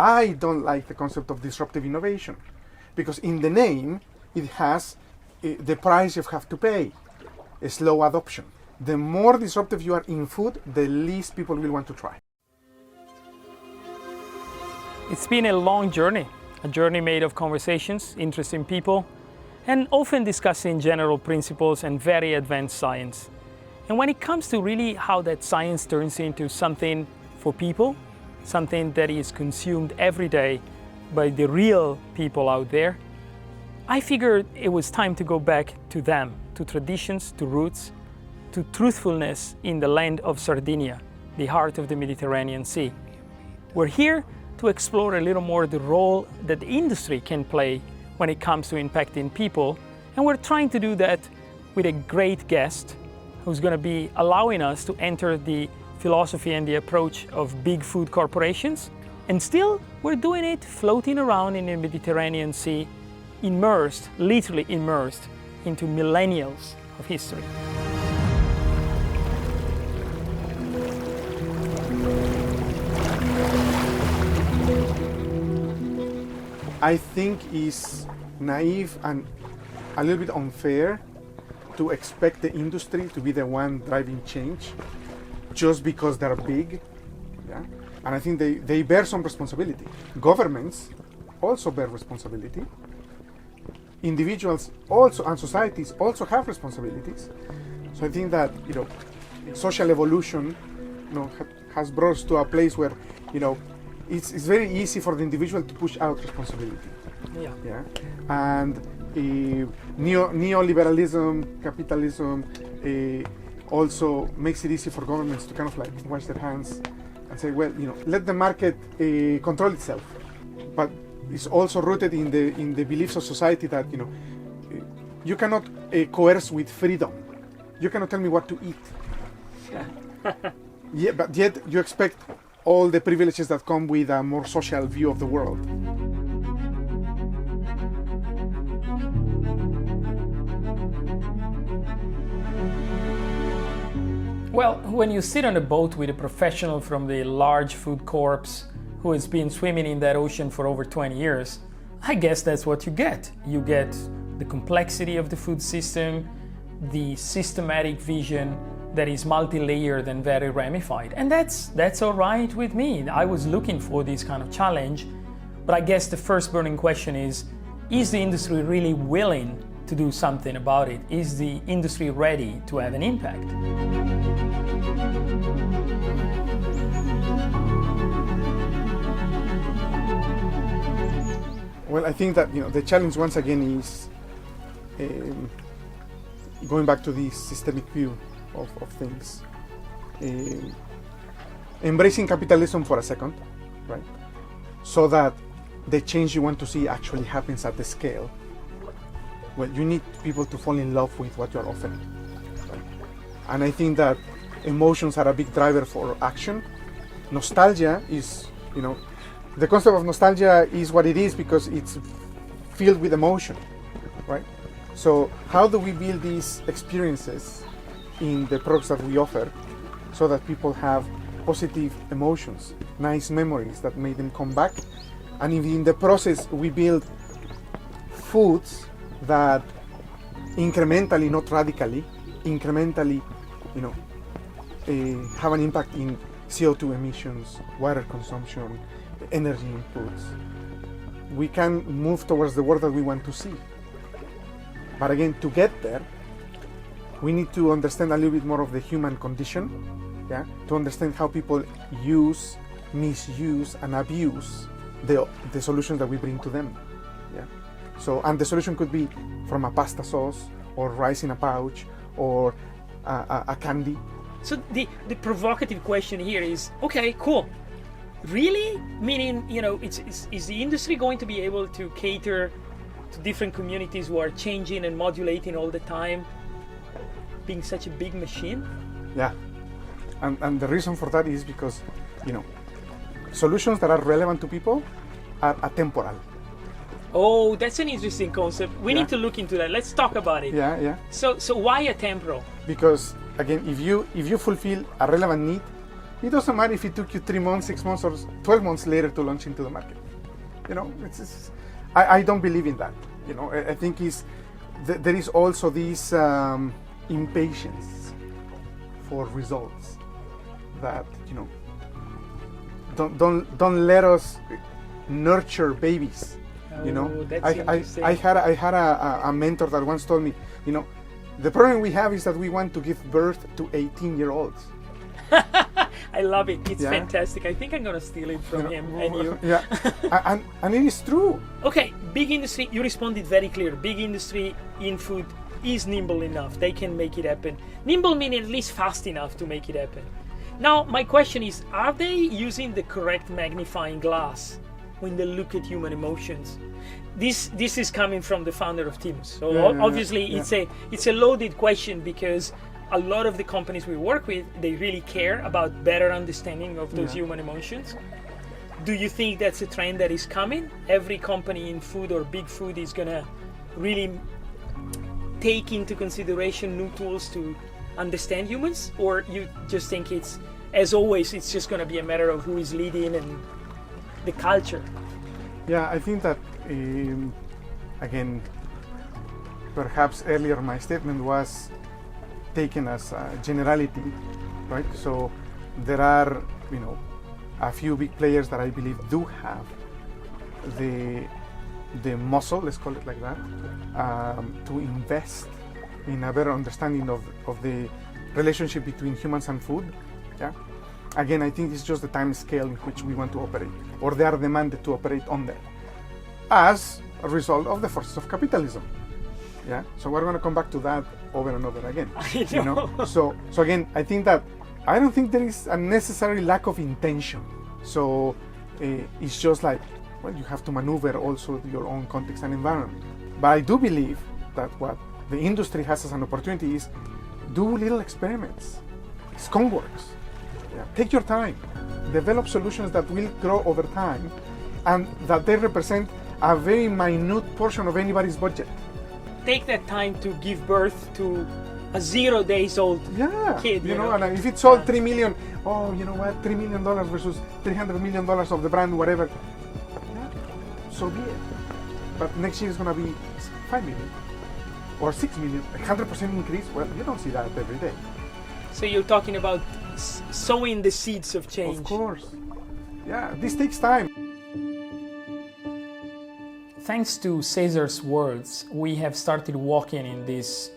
I don't like the concept of disruptive innovation, because in the name it has the price you have to pay, a slow adoption. The more disruptive you are in food, the least people will want to try. It's been a long journey, a journey made of conversations, interesting people, and often discussing general principles and very advanced science. And when it comes to really how that science turns into something for people, something that is consumed every day by the real people out there, I figured it was time to go back to them, to traditions, to roots, to truthfulness in the land of Sardinia, the heart of the Mediterranean Sea. We're here to explore a little more the role that the industry can play when it comes to impacting people, and we're trying to do that with a great guest who's going to be allowing us to enter the philosophy and the approach of big food corporations, and still we're doing it floating around in the Mediterranean Sea, immersed, literally immersed, into millennials of history. I think it's naive and a little bit unfair to expect the industry to be the one driving change just because they're big. Yeah? And I think they bear some responsibility. Governments also bear responsibility. Individuals also and societies also have responsibilities. So I think that social evolution has brought us to a place where it's very easy for the individual to push out responsibility. Yeah. And neoliberalism, capitalism also makes it easy for governments to kind of like wash their hands and say, well, let the market control itself. But it's also rooted in the beliefs of society that you cannot coerce with freedom. You cannot tell me what to eat. Yeah, but yet you expect all the privileges that come with a more social view of the world. Well, when you sit on a boat with a professional from the large food corps who has been swimming in that ocean for over 20 years, I guess that's what you get. You get the complexity of the food system, the systematic vision that is multi-layered and very ramified. And that's all right with me. I was looking for this kind of challenge, but I guess the first burning question is the industry really willing to do something about it? Is the industry ready to have an impact? Well, I think that the challenge once again is going back to this systemic view of things. Embracing capitalism for a second, right? So that the change you want to see actually happens at the scale. Well, you need people to fall in love with what you're offering. Right? And I think that emotions are a big driver for action. Nostalgia is, the concept of nostalgia is what it is because it's filled with emotion, right? So how do we build these experiences in the products that we offer so that people have positive emotions, nice memories that make them come back? And if in the process we build foods that incrementally, not radically, incrementally, have an impact in CO2 emissions, water consumption, energy inputs, we can move towards the world that we want to see. But again, to get there, we need to understand a little bit more of the human condition, to understand how people use, misuse, and abuse the solutions that we bring to them. So, and the solution could be from a pasta sauce, or rice in a pouch, or a candy. So the provocative question here is, okay, cool. Really? Meaning, is the industry going to be able to cater to different communities who are changing and modulating all the time, being such a big machine? Yeah. And the reason for that is because, solutions that are relevant to people are atemporal. Oh, that's an interesting concept. We need to look into that. Let's talk about it. Yeah. So why atemporal? Because again, if you fulfill a relevant need, it doesn't matter if it took you 3 months, 6 months, or 12 months later to launch into the market. You know, I don't believe in that. You know, I think there is also this impatience for results that, you know, don't let us nurture babies. You know, I had a mentor that once told me, you know, the problem we have is that we want to give birth to 18-year-olds. I love it. It's fantastic. I think I'm going to steal it from him and you. Yeah, and it is true. Okay, big industry, you responded very clear. Big industry in food is nimble enough. They can make it happen. Nimble meaning at least fast enough to make it happen. Now, my question is, are they using the correct magnifying glass when they look at human emotions? This is coming from the founder of Thimus. So obviously it's a loaded question, because a lot of the companies we work with, they really care about better understanding of those human emotions. Do you think that's a trend that is coming? Every company in food or big food is gonna really take into consideration new tools to understand humans? Or you just think it's, as always, it's just gonna be a matter of who is leading and the culture? Yeah, I think that, again, perhaps earlier my statement was taken as a generality, right? So there are, you know, a few big players that I believe do have the muscle, let's call it like that, to invest in a better understanding of the relationship between humans and food. Yeah. Again, I think it's just the time scale in which we want to operate, or they are demanded to operate on that, as a result of the forces of capitalism. Yeah. So we're going to come back to that over and over again. You know. So again, I think that I don't think there is a necessary lack of intention. So it's just like, well, you have to maneuver also your own context and environment. But I do believe that what the industry has as an opportunity is do little experiments, skunk works. Yeah. Take your time, develop solutions that will grow over time, and that they represent a very minute portion of anybody's budget. Take that time to give birth to a 0 days old kid. You know, and if it sold 3 million, oh, you know what, $3 million versus $300 million of the brand, whatever, so be it. But next year is going to be 5 million or 6 million, 100% increase. Well, you don't see that every day. So you're talking about sowing the seeds of change. Of course. Yeah, this takes time. Thanks to Cesar's words, we have started walking in this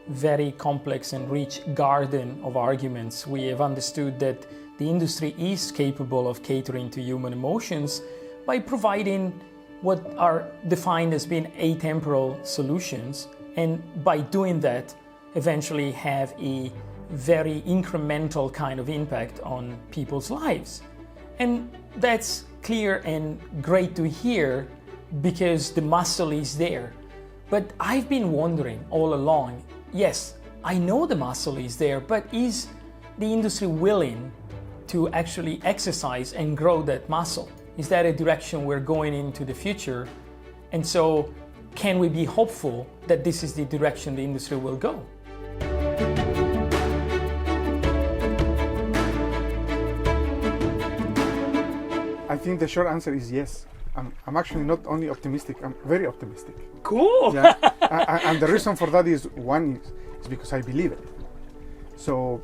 very complex and rich garden of arguments. We have understood that the industry is capable of catering to human emotions by providing what are defined as being atemporal solutions, and by doing that, eventually have a very incremental kind of impact on people's lives. And that's clear and great to hear, because the muscle is there. But I've been wondering all along, yes, I know the muscle is there, but is the industry willing to actually exercise and grow that muscle? Is that a direction we're going into the future? And so can we be hopeful that this is the direction the industry will go? I think the short answer is yes. I'm actually not only optimistic, I'm very optimistic. Cool. Yeah. And the reason for that is, one is because I believe it. So,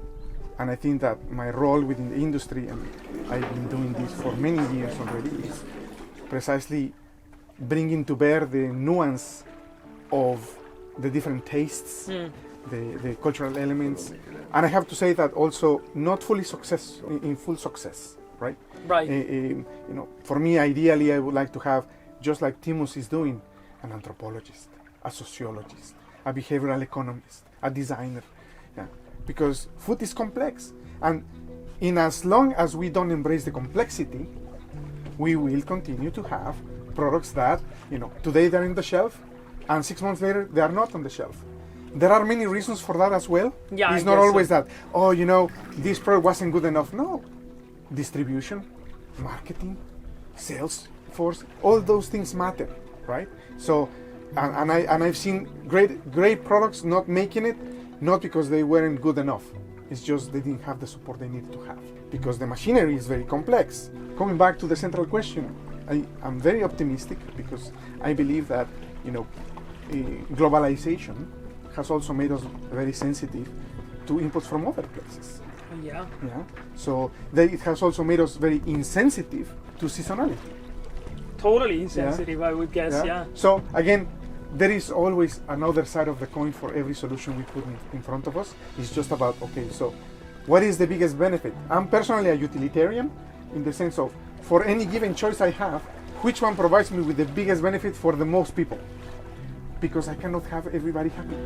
and I think that my role within the industry, and I've been doing this for many years already, is precisely bringing to bear the nuance of the different tastes, the cultural elements. And I have to say that also not fully in full success. Right. Right. You know, for me, ideally, I would like to have, just like Thimus is doing, an anthropologist, a sociologist, a behavioral economist, a designer. Yeah. Because food is complex, and in as long as we don't embrace the complexity, we will continue to have products that, you know, today they're in the shelf, and 6 months later they are not on the shelf. There are many reasons for that as well. Yeah, it's not always that, oh, you know, this product wasn't good enough. No. Distribution, marketing, sales force, all those things matter, right? So, and I've seen great products not making it, not because they weren't good enough, It's just they didn't have the support they needed to have because the machinery is very complex. Coming back to the central question, I'm very optimistic because I believe that globalization has also made us very sensitive to inputs from other places. Yeah. Yeah. So it has also made us very insensitive to seasonality. Totally insensitive, I would guess. Yeah. So again, there is always another side of the coin for every solution we put in front of us. It's just about, okay, so what is the biggest benefit? I'm personally a utilitarian in the sense of, for any given choice I have, which one provides me with the biggest benefit for the most people? Because I cannot have everybody happy.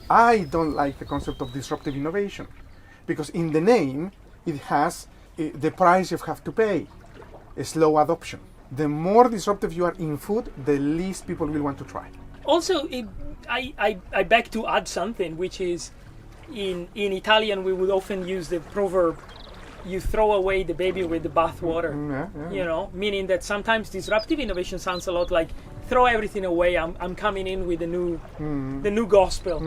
I don't like the concept of disruptive innovation because in the name it has the price you have to pay, a slow adoption. The more disruptive you are in food, the least people will want to try. Also, I beg to add something, which is in Italian we would often use the proverb, you throw away the baby with the bathwater. Meaning that sometimes disruptive innovation sounds a lot like throw everything away. I'm coming in with the new gospel,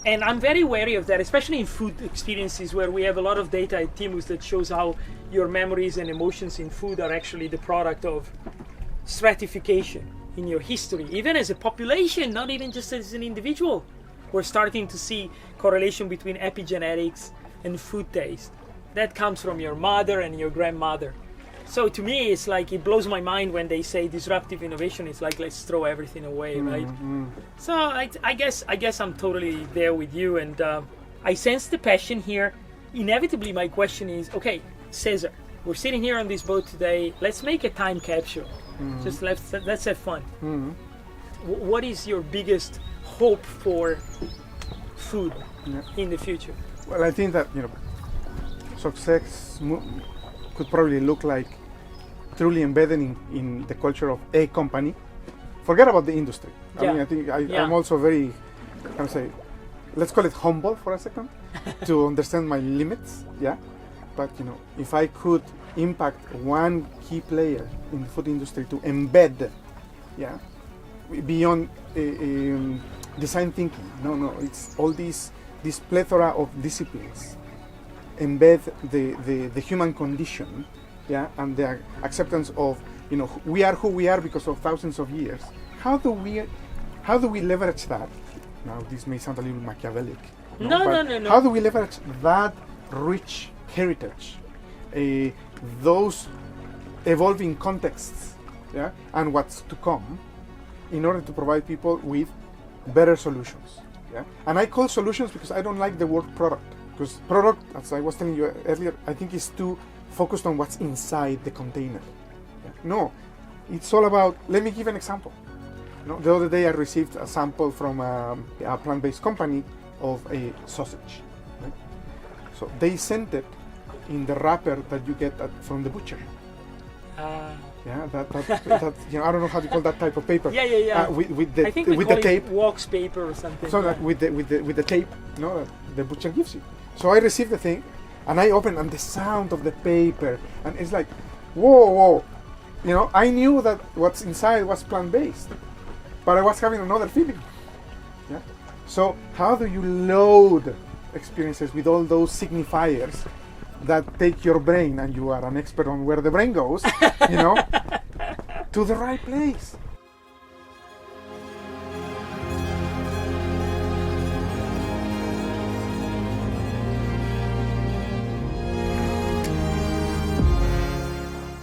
and I'm very wary of that, especially in food experiences where we have a lot of data at Thimus that shows how your memories and emotions in food are actually the product of stratification in your history, even as a population, not even just as an individual. We're starting to see correlation between epigenetics and food taste. That comes from your mother and your grandmother. So to me, it's like it blows my mind when they say disruptive innovation is like let's throw everything away, right? So I guess I'm totally there with you, and I sense the passion here. Inevitably, my question is, okay, Cesar, we're sitting here on this boat today. Let's make a time capsule. Just let's have fun. What is your biggest hope for food in the future? Well, I think that success could probably look like truly embedded in the culture of a company. Forget about the industry. I think I'm also very, let's call it humble for a second, to understand my limits. Yeah, but if I could impact one key player in the food industry to embed, beyond design thinking. No, it's all this plethora of disciplines. Embed the human condition, and the acceptance of we are who we are because of thousands of years. How do we leverage that? Now this may sound a little Machiavellic. No. How do we leverage that rich heritage, those evolving contexts, and what's to come, in order to provide people with better solutions? And I call solutions because I don't like the word product. Because product, as I was telling you earlier, I think is too focused on what's inside the container. No, it's all about, let me give an example. The other day I received a sample from a plant-based company of a sausage. Right? So they sent it in the wrapper that you get from the butcher. That I don't know how to call that type of paper. With the I think we with call the tape. It wax paper or something. So that with the tape, the butcher gives you. So I received the thing, and I opened, and the sound of the paper, and it's like, whoa. I knew that what's inside was plant-based, but I was having another feeling. So how do you load experiences with all those signifiers that take your brain, and you are an expert on where the brain goes, to the right place?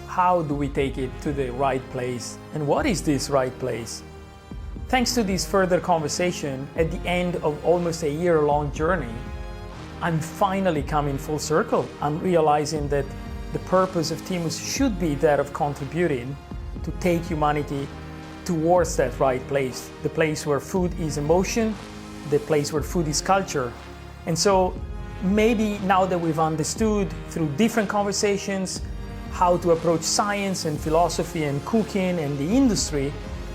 How do we take it to the right place? And what is this right place? Thanks to this further conversation, at the end of almost a year-long journey, I'm finally coming full circle. I'm realizing that the purpose of Thimus should be that of contributing to take humanity towards that right place, the place where food is emotion, the place where food is culture. And so maybe now that we've understood through different conversations how to approach science and philosophy and cooking and the industry,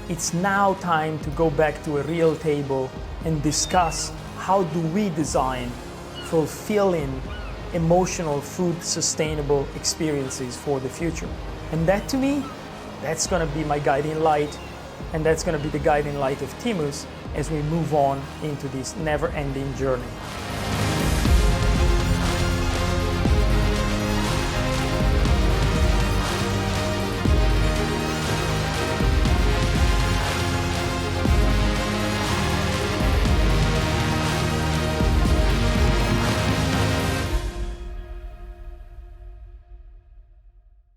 it's now time to go back to a real table and discuss how do we design fulfilling, emotional, food sustainable experiences for the future. And that to me, that's going to be my guiding light, and that's going to be the guiding light of Thimus as we move on into this never-ending journey.